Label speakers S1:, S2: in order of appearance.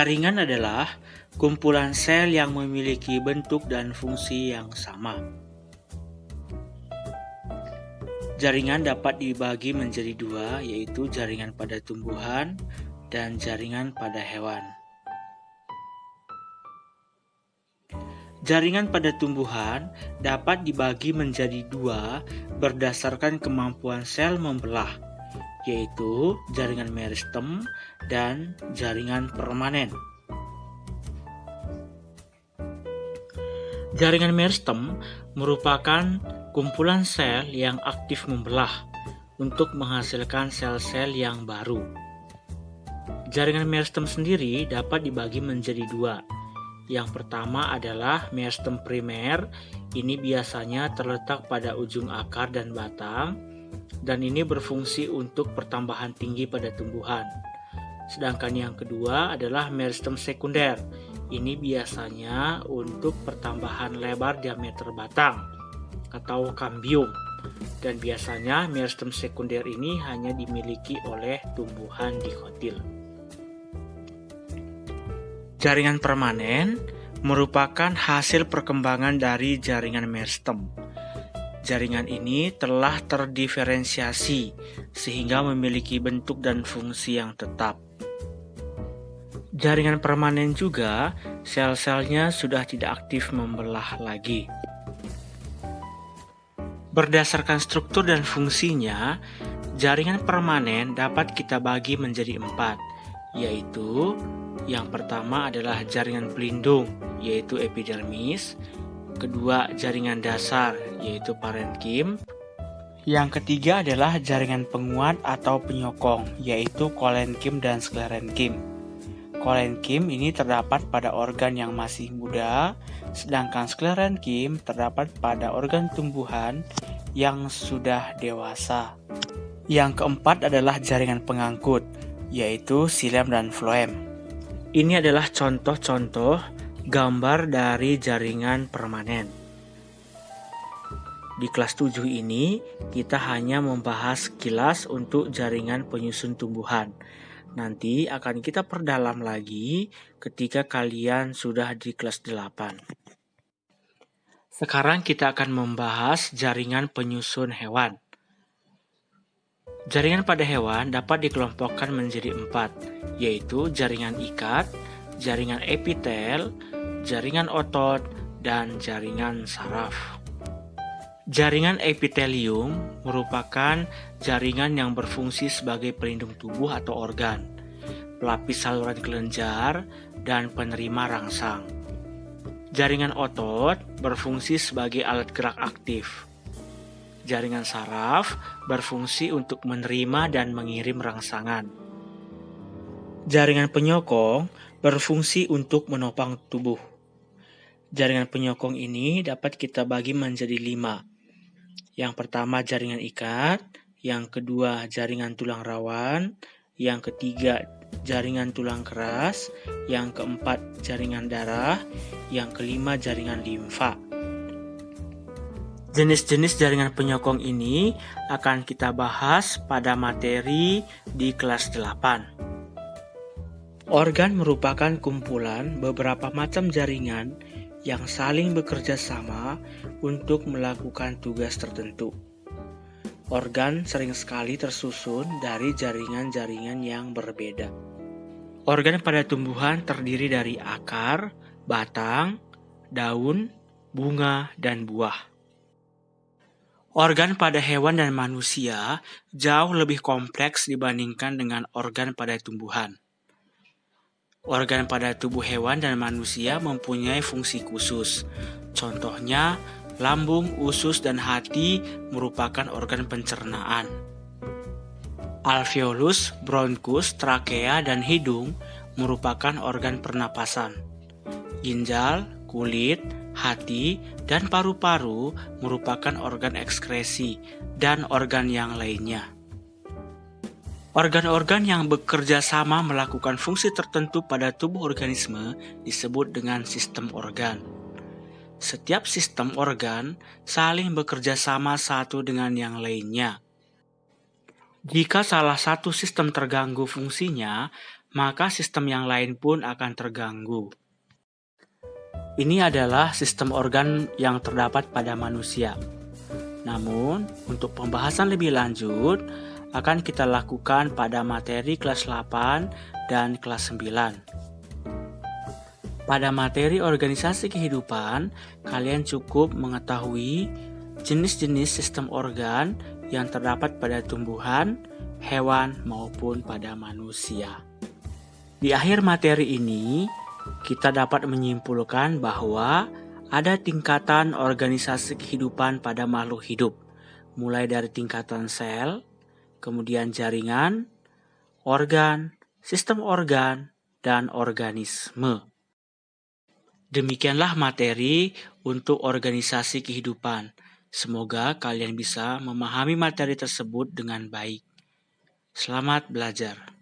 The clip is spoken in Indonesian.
S1: Jaringan adalah kumpulan sel yang memiliki bentuk dan fungsi yang sama. Jaringan dapat dibagi menjadi dua, yaitu jaringan pada tumbuhan dan jaringan pada hewan. Jaringan pada tumbuhan dapat dibagi menjadi dua berdasarkan kemampuan sel membelah, yaitu jaringan meristem dan jaringan permanen. Jaringan meristem merupakan kumpulan sel yang aktif membelah untuk menghasilkan sel-sel yang baru. Jaringan meristem sendiri dapat dibagi menjadi dua. Yang pertama adalah meristem primer. Ini biasanya terletak pada ujung akar dan batang, dan ini berfungsi untuk pertambahan tinggi pada tumbuhan. Sedangkan yang kedua adalah meristem sekunder. Ini biasanya untuk pertambahan lebar diameter batang atau kambium. Dan biasanya meristem sekunder ini hanya dimiliki oleh tumbuhan dikotil. Jaringan permanen merupakan hasil perkembangan dari jaringan meristem. Jaringan ini telah terdiferensiasi sehingga memiliki bentuk dan fungsi yang tetap. Jaringan permanen juga sel-selnya sudah tidak aktif membelah lagi. Berdasarkan struktur dan fungsinya, jaringan permanen dapat kita bagi menjadi 4, yaitu yang pertama adalah jaringan pelindung, yaitu epidermis. Kedua, jaringan dasar, yaitu parenkim. Yang ketiga adalah jaringan penguat atau penyokong, yaitu kolenkim dan sklerenkim. Kolenkim ini terdapat pada organ yang masih muda, sedangkan sklerenkim terdapat pada organ tumbuhan yang sudah dewasa. Yang keempat adalah jaringan pengangkut, yaitu xilem dan floem. Ini adalah contoh-contoh gambar dari jaringan permanen. Di kelas 7 ini, kita hanya membahas sekilas untuk jaringan penyusun tumbuhan. Nanti akan kita perdalam lagi ketika kalian sudah di kelas 8. Sekarang kita akan membahas jaringan penyusun hewan. Jaringan pada hewan dapat dikelompokkan menjadi 4, yaitu jaringan ikat, jaringan epitel, jaringan otot, dan jaringan saraf. Jaringan epitelium merupakan jaringan yang berfungsi sebagai pelindung tubuh atau organ, pelapis saluran kelenjar, dan penerima rangsang. Jaringan otot berfungsi sebagai alat gerak aktif. Jaringan saraf berfungsi untuk menerima dan mengirim rangsangan. Jaringan penyokong berfungsi untuk menopang tubuh. Jaringan penyokong ini dapat kita bagi menjadi 5. Yang pertama jaringan ikat, yang kedua jaringan tulang rawan, yang ketiga jaringan tulang keras, yang keempat jaringan darah, yang kelima jaringan limfa. Jenis-jenis jaringan penyokong ini akan kita bahas pada materi di kelas 8. Organ merupakan kumpulan beberapa macam jaringan yang saling bekerja sama untuk melakukan tugas tertentu. Organ sering sekali tersusun dari jaringan-jaringan yang berbeda. Organ pada tumbuhan terdiri dari akar, batang, daun, bunga, dan buah. Organ pada hewan dan manusia jauh lebih kompleks dibandingkan dengan organ pada tumbuhan. Organ pada tubuh hewan dan manusia mempunyai fungsi khusus. Contohnya, lambung, usus, dan hati merupakan organ pencernaan. Alveolus, bronkus, trakea, dan hidung merupakan organ pernapasan. Ginjal, kulit, hati, dan paru-paru merupakan organ ekskresi dan organ yang lainnya. Organ-organ yang bekerja sama melakukan fungsi tertentu pada tubuh organisme disebut dengan sistem organ. Setiap sistem organ saling bekerja sama satu dengan yang lainnya. Jika salah satu sistem terganggu fungsinya, maka sistem yang lain pun akan terganggu. Ini adalah sistem organ yang terdapat pada manusia. Namun, untuk pembahasan lebih lanjut, akan kita lakukan pada materi kelas 8 dan kelas 9. Pada materi organisasi kehidupan, kalian cukup mengetahui jenis-jenis sistem organ yang terdapat pada tumbuhan, hewan, maupun pada manusia. Di akhir materi ini, kita dapat menyimpulkan bahwa ada tingkatan organisasi kehidupan pada makhluk hidup, mulai dari tingkatan sel, kemudian jaringan, organ, sistem organ, dan organisme. Demikianlah materi untuk organisasi kehidupan. Semoga kalian bisa memahami materi tersebut dengan baik. Selamat belajar.